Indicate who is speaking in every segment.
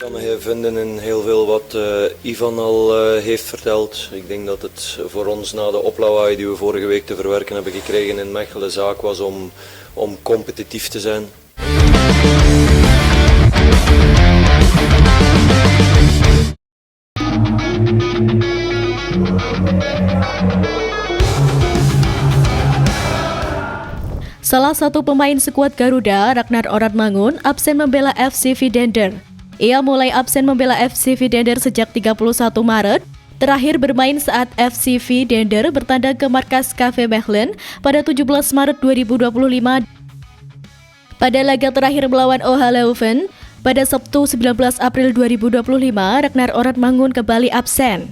Speaker 1: We vinden in heel veel wat Ivan al heeft verteld. Ik denk dat het voor ons na de oplawaai die we vorige week te verwerken hebben gekregen in Mechelen zaak was om competitief te zijn.
Speaker 2: Salah satu pemain skuad Garuda, Ragnar Oratmangun, absen membela FC Vidender. Ia mulai absen membela FC Vidender sejak 31 Maret, terakhir bermain saat FC Vidender bertandang ke markas KV Mechelen pada 17 Maret 2025. Pada laga terakhir melawan OH Leuven, pada Sabtu 19 April 2025, Ragnar Oratmangun kembali absen.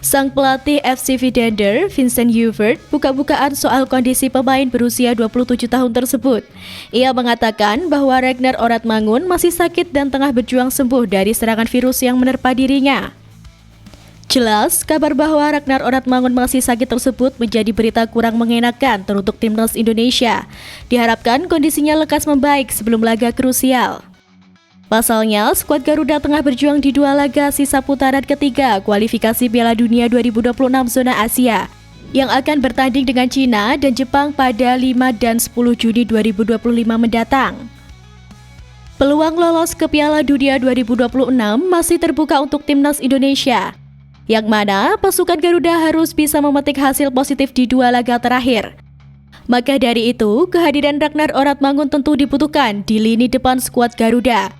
Speaker 2: Sang pelatih FC Vidender, Vincent Hubert, buka-bukaan soal kondisi pemain berusia 27 tahun tersebut. Ia mengatakan bahwa Ragnar Oratmangun masih sakit dan tengah berjuang sembuh dari serangan virus yang menerpa dirinya. Jelas, kabar bahwa Ragnar Oratmangun masih sakit tersebut menjadi berita kurang mengenakan teruntuk timnas Indonesia. Diharapkan kondisinya lekas membaik sebelum laga krusial. Pasalnya, skuad Garuda tengah berjuang di dua laga sisa putaran ketiga kualifikasi Piala Dunia 2026 zona Asia yang akan bertanding dengan Cina dan Jepang pada 5 dan 10 Juni 2025 mendatang. Peluang lolos ke Piala Dunia 2026 masih terbuka untuk timnas Indonesia, yang mana pasukan Garuda harus bisa memetik hasil positif di dua laga terakhir. Maka dari itu, kehadiran Ragnar Oratmangun tentu dibutuhkan di lini depan skuad Garuda.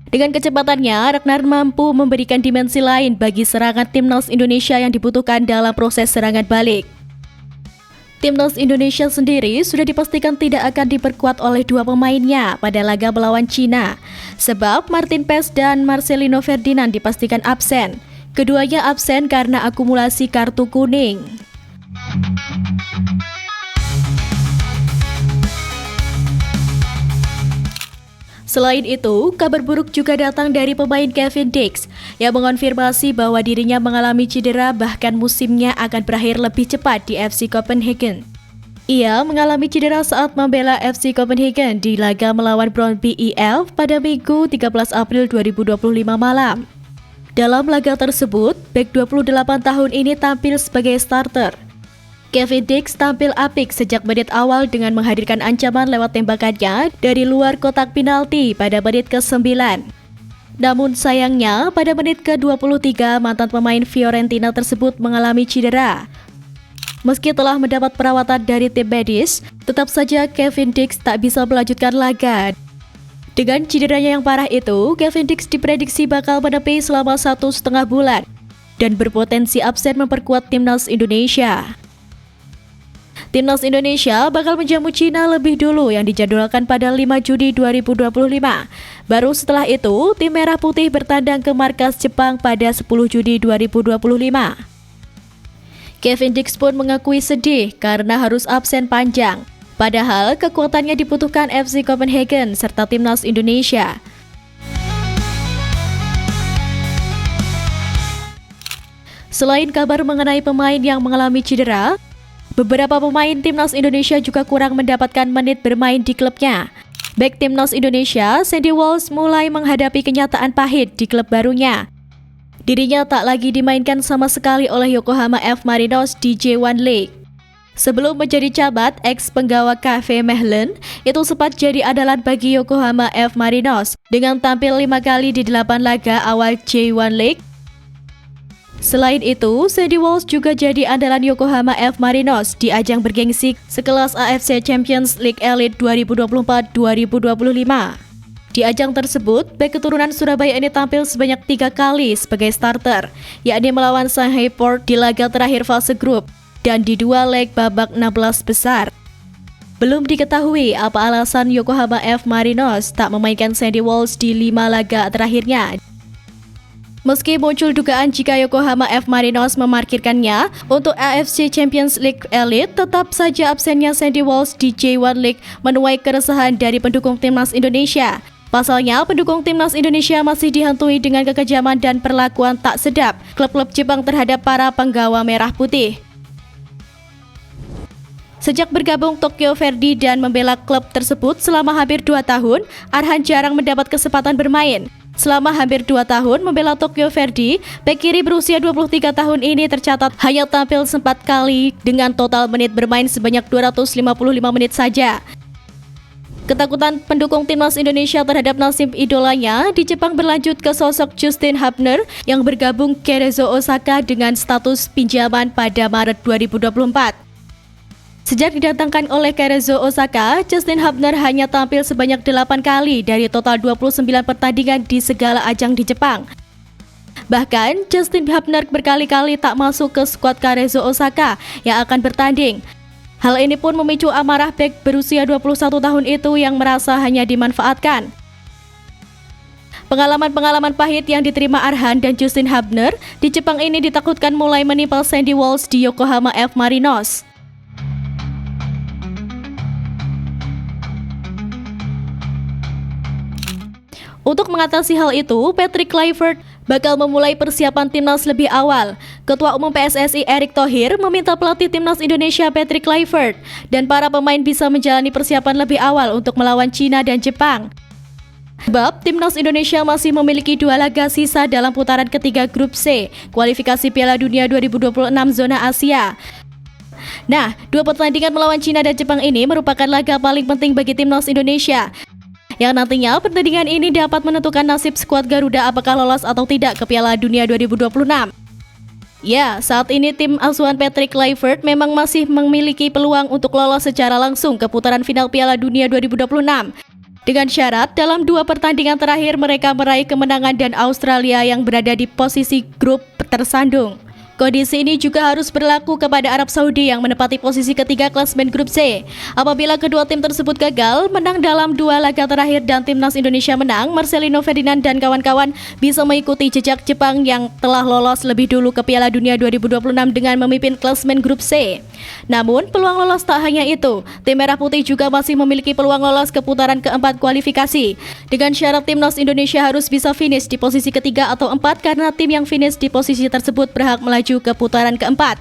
Speaker 2: Dengan kecepatannya, Ragnar mampu memberikan dimensi lain bagi serangan timnas Indonesia yang dibutuhkan dalam proses serangan balik. Timnas Indonesia sendiri sudah dipastikan tidak akan diperkuat oleh dua pemainnya pada laga melawan Cina, sebab Martin Paes dan Marcelino Ferdinand dipastikan absen. Keduanya absen karena akumulasi kartu kuning. Selain itu, kabar buruk juga datang dari pemain Kevin Dix yang mengonfirmasi bahwa dirinya mengalami cedera bahkan musimnya akan berakhir lebih cepat di FC Copenhagen. Ia mengalami cedera saat membela FC Copenhagen di laga melawan Brøndby IF pada Minggu 13 April 2025 malam. Dalam laga tersebut, bek 28 tahun ini tampil sebagai starter. Kevin Dix tampil apik sejak menit awal dengan menghadirkan ancaman lewat tembakannya dari luar kotak penalti pada menit ke-9. Namun sayangnya, pada menit ke-23 mantan pemain Fiorentina tersebut mengalami cedera. Meski telah mendapat perawatan dari tim medis, tetap saja Kevin Dix tak bisa melanjutkan laga. Dengan cederanya yang parah itu, Kevin Dix diprediksi bakal menepi selama 1,5 bulan dan berpotensi absen memperkuat timnas Indonesia. Timnas Indonesia bakal menjamu Cina lebih dulu yang dijadwalkan pada 5 Juni 2025. Baru setelah itu, tim Merah Putih bertandang ke markas Jepang pada 10 Juni 2025. Kevin Dix pun mengakui sedih karena harus absen panjang. Padahal kekuatannya dibutuhkan FC Copenhagen serta timnas Indonesia. Selain kabar mengenai pemain yang mengalami cedera, beberapa pemain timnas Indonesia juga kurang mendapatkan menit bermain di klubnya. Bek timnas Indonesia, Sandy Walsh mulai menghadapi kenyataan pahit di klub barunya. Dirinya tak lagi dimainkan sama sekali oleh Yokohama F. Marinos di J1 League. Sebelum menjadi cabat, ex-penggawa KV Mechelen, itu sempat jadi andalan bagi Yokohama F. Marinos dengan tampil 5 kali di 8 laga awal J1 League. Selain itu, Sandy Walsh juga jadi andalan Yokohama F. Marinos di ajang bergengsi sekelas AFC Champions League Elite 2024-2025. Di ajang tersebut, bek keturunan Surabaya ini tampil sebanyak 3 kali sebagai starter, yakni melawan Shanghai Port di laga terakhir fase grup dan di 2 leg babak 16 besar. Belum diketahui apa alasan Yokohama F. Marinos tak memainkan Sandy Walsh di 5 laga terakhirnya. Meski muncul dugaan jika Yokohama F. Marinos memarkirkannya untuk AFC Champions League Elite, tetap saja absennya Sandy Walsh di J1 League menuai keresahan dari pendukung timnas Indonesia. Pasalnya, pendukung timnas Indonesia masih dihantui dengan kekejaman dan perlakuan tak sedap klub-klub Jepang terhadap para penggawa merah putih. Sejak bergabung Tokyo Verdy dan membela klub tersebut selama hampir 2 tahun, Arhan jarang mendapat kesempatan bermain. Selama hampir 2 tahun membela Tokyo Verdy, bek kiri berusia 23 tahun ini tercatat hanya tampil 4 kali dengan total menit bermain sebanyak 255 menit saja. Ketakutan pendukung timnas Indonesia terhadap nasib idolanya di Jepang berlanjut ke sosok Justin Hubner yang bergabung ke Cerezo Osaka dengan status pinjaman pada Maret 2024. Sejak didatangkan oleh Cerezo Osaka, Justin Hubner hanya tampil sebanyak 8 kali dari total 29 pertandingan di segala ajang di Jepang. Bahkan, Justin Hubner berkali-kali tak masuk ke skuad Cerezo Osaka yang akan bertanding. Hal ini pun memicu amarah bek berusia 21 tahun itu yang merasa hanya dimanfaatkan. Pengalaman-pengalaman pahit yang diterima Arhan dan Justin Hubner di Jepang ini ditakutkan mulai menimpa Sandy Walsh di Yokohama F. Marinos. Untuk mengatasi hal itu, Patrick Kluivert bakal memulai persiapan timnas lebih awal. Ketua Umum PSSI Erick Thohir meminta pelatih timnas Indonesia Patrick Kluivert dan para pemain bisa menjalani persiapan lebih awal untuk melawan Cina dan Jepang. Sebab timnas Indonesia masih memiliki 2 laga sisa dalam putaran ketiga grup C, kualifikasi Piala Dunia 2026 zona Asia. Nah, 2 pertandingan melawan Cina dan Jepang ini merupakan laga paling penting bagi timnas Indonesia, yang nantinya pertandingan ini dapat menentukan nasib skuad Garuda apakah lolos atau tidak ke Piala Dunia 2026. Ya, saat ini tim asuhan Patrick Kluivert memang masih memiliki peluang untuk lolos secara langsung ke putaran final Piala Dunia 2026. Dengan syarat dalam 2 pertandingan terakhir mereka meraih kemenangan dan Australia yang berada di posisi grup tersandung. Kondisi ini juga harus berlaku kepada Arab Saudi yang menempati posisi ketiga klasmen grup C. Apabila kedua tim tersebut gagal menang dalam 2 laga terakhir dan timnas Indonesia menang, Marcelino Ferdinand dan kawan-kawan bisa mengikuti jejak Jepang yang telah lolos lebih dulu ke Piala Dunia 2026 dengan memimpin klasmen grup C. Namun, peluang lolos tak hanya itu. Tim Merah Putih juga masih memiliki peluang lolos ke putaran keempat kualifikasi. Dengan syarat timnas Indonesia harus bisa finish di posisi ketiga atau 4 karena tim yang finish di posisi tersebut berhak melaju ke putaran keempat.